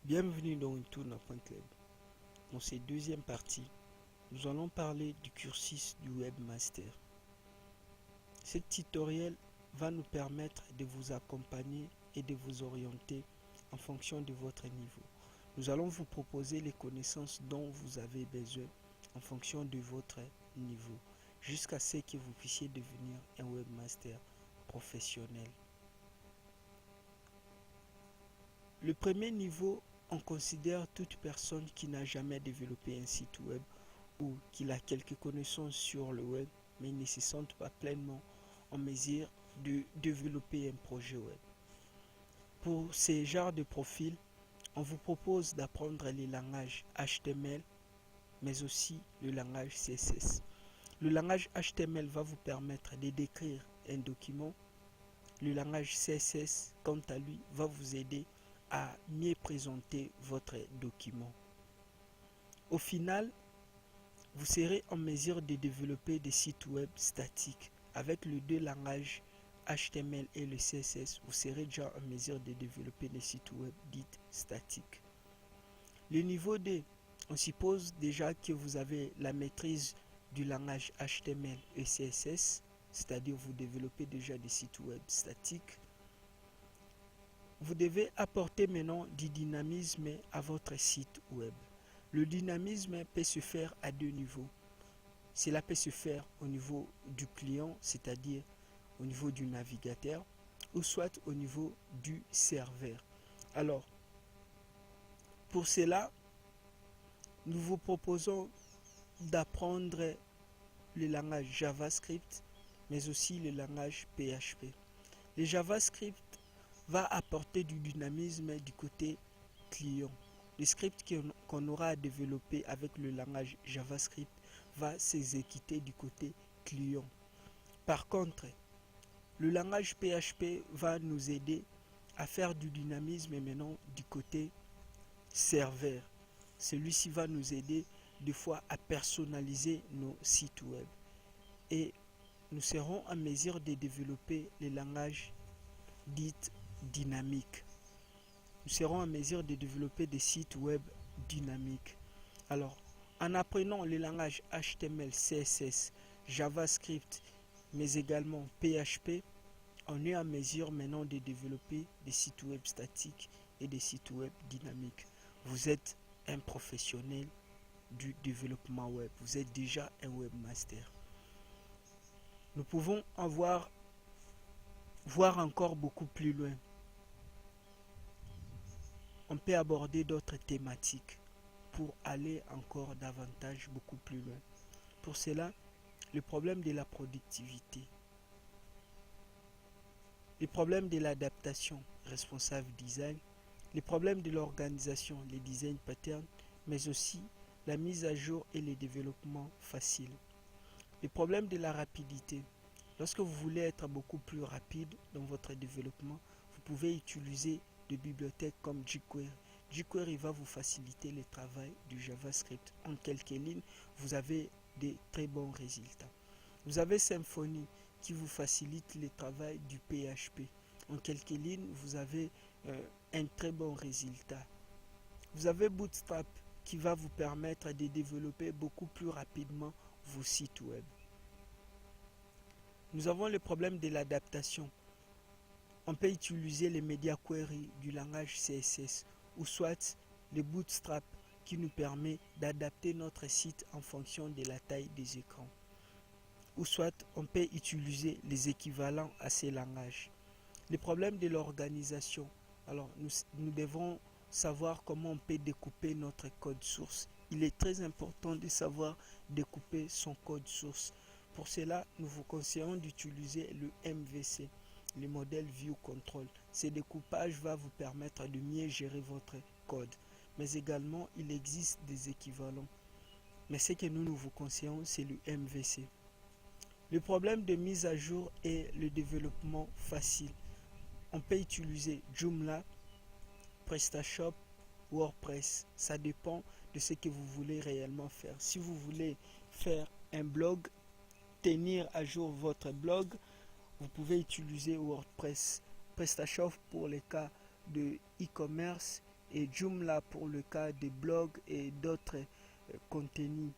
Bienvenue dans Untouna.club. Dans cette deuxième partie, nous allons parler du cursus du webmaster. Ce tutoriel va nous permettre de vous accompagner et de vous orienter en fonction de votre niveau. Nous allons vous proposer les connaissances dont vous avez besoin en fonction de votre niveau, jusqu'à ce que vous puissiez devenir un webmaster professionnel. Le premier niveau, on considère toute personne qui n'a jamais développé un site web ou qui a quelques connaissances sur le web mais ne se sent pas pleinement en mesure de développer un projet web. Pour ces genres de profils, on vous propose d'apprendre les langages HTML mais aussi le langage CSS. Le langage HTML va vous permettre de décrire un document. Le langage CSS, quant à lui, va vous aider à mieux présenter votre document. Au final, vous serez en mesure de développer des sites web statiques. Avec les deux langages HTML et le CSS, vous serez déjà en mesure de développer des sites web dits statiques. Le niveau 2, on suppose déjà que vous avez la maîtrise du langage HTML et CSS, c'est-à-dire vous développez déjà des sites web statiques. Vous devez apporter maintenant du dynamisme à votre site web. Le dynamisme peut se faire à deux niveaux. Cela peut se faire au niveau du client, c'est-à-dire au niveau du navigateur, ou soit au niveau du serveur. Alors, pour cela, nous vous proposons d'apprendre le langage JavaScript, mais aussi le langage PHP. Le JavaScript va apporter du dynamisme du côté client. Le script qu'on aura à développer avec le langage JavaScript va s'exécuter du côté client. Par contre, le langage PHP va nous aider à faire du dynamisme maintenant du côté serveur. Celui-ci va nous aider des fois à personnaliser nos sites web. Et nous serons en mesure de développer les langages dits dynamiques. Nous serons en mesure de développer des sites web dynamiques. Alors, en apprenant le langage HTML, CSS, JavaScript, mais également PHP, on est en mesure maintenant de développer des sites web statiques et des sites web dynamiques. Vous êtes un professionnel du développement web. Vous êtes déjà un webmaster. Nous pouvons voir encore beaucoup plus loin. On peut aborder d'autres thématiques pour aller encore davantage beaucoup plus loin. Pour cela, le problème de la productivité, les problèmes de l'adaptation, responsable design, les problèmes de l'organisation, les design patterns, mais aussi la mise à jour et le développement facile. Les problèmes de la rapidité. Lorsque vous voulez être beaucoup plus rapide dans votre développement, vous pouvez utiliser des bibliothèques comme jQuery. jQuery va vous faciliter le travail du JavaScript. En quelques lignes, vous avez des très bons résultats. Vous avez Symfony qui vous facilite le travail du PHP. En quelques lignes, vous avez un très bon résultat. Vous avez Bootstrap qui va vous permettre de développer beaucoup plus rapidement vos sites web. Nous avons le problème de l'adaptation. On peut utiliser les media query du langage CSS ou soit le Bootstrap qui nous permet d'adapter notre site en fonction de la taille des écrans. Ou soit on peut utiliser les équivalents à ces langages. Les problèmes de l'organisation. Alors nous devrons savoir comment on peut découper notre code source. Il est très important de savoir découper son code source. Pour cela, nous vous conseillons d'utiliser le MVC, le modèle View Control. Ce découpage va vous permettre de mieux gérer votre code. Mais également, il existe des équivalents. Mais ce que nous vous conseillons, c'est le MVC. Le problème de mise à jour est le développement facile. On peut utiliser Joomla, PrestaShop, WordPress. Ça dépend de ce que vous voulez réellement faire. Si vous voulez faire un blog, tenir à jour votre blog, vous pouvez utiliser WordPress, PrestaShop pour les cas de e-commerce et Joomla pour le cas des blogs et d'autres contenus,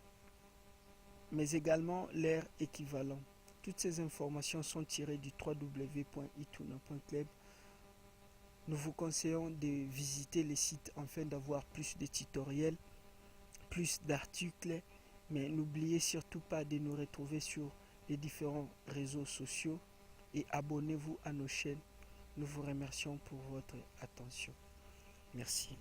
mais également leur équivalent. Toutes ces informations sont tirées du www.ituna.club. Nous vous conseillons de visiter les sites afin d'avoir plus de tutoriels, plus d'articles, mais n'oubliez surtout pas de nous retrouver sur les différents réseaux sociaux et abonnez-vous à nos chaînes. Nous vous remercions pour votre attention. Merci.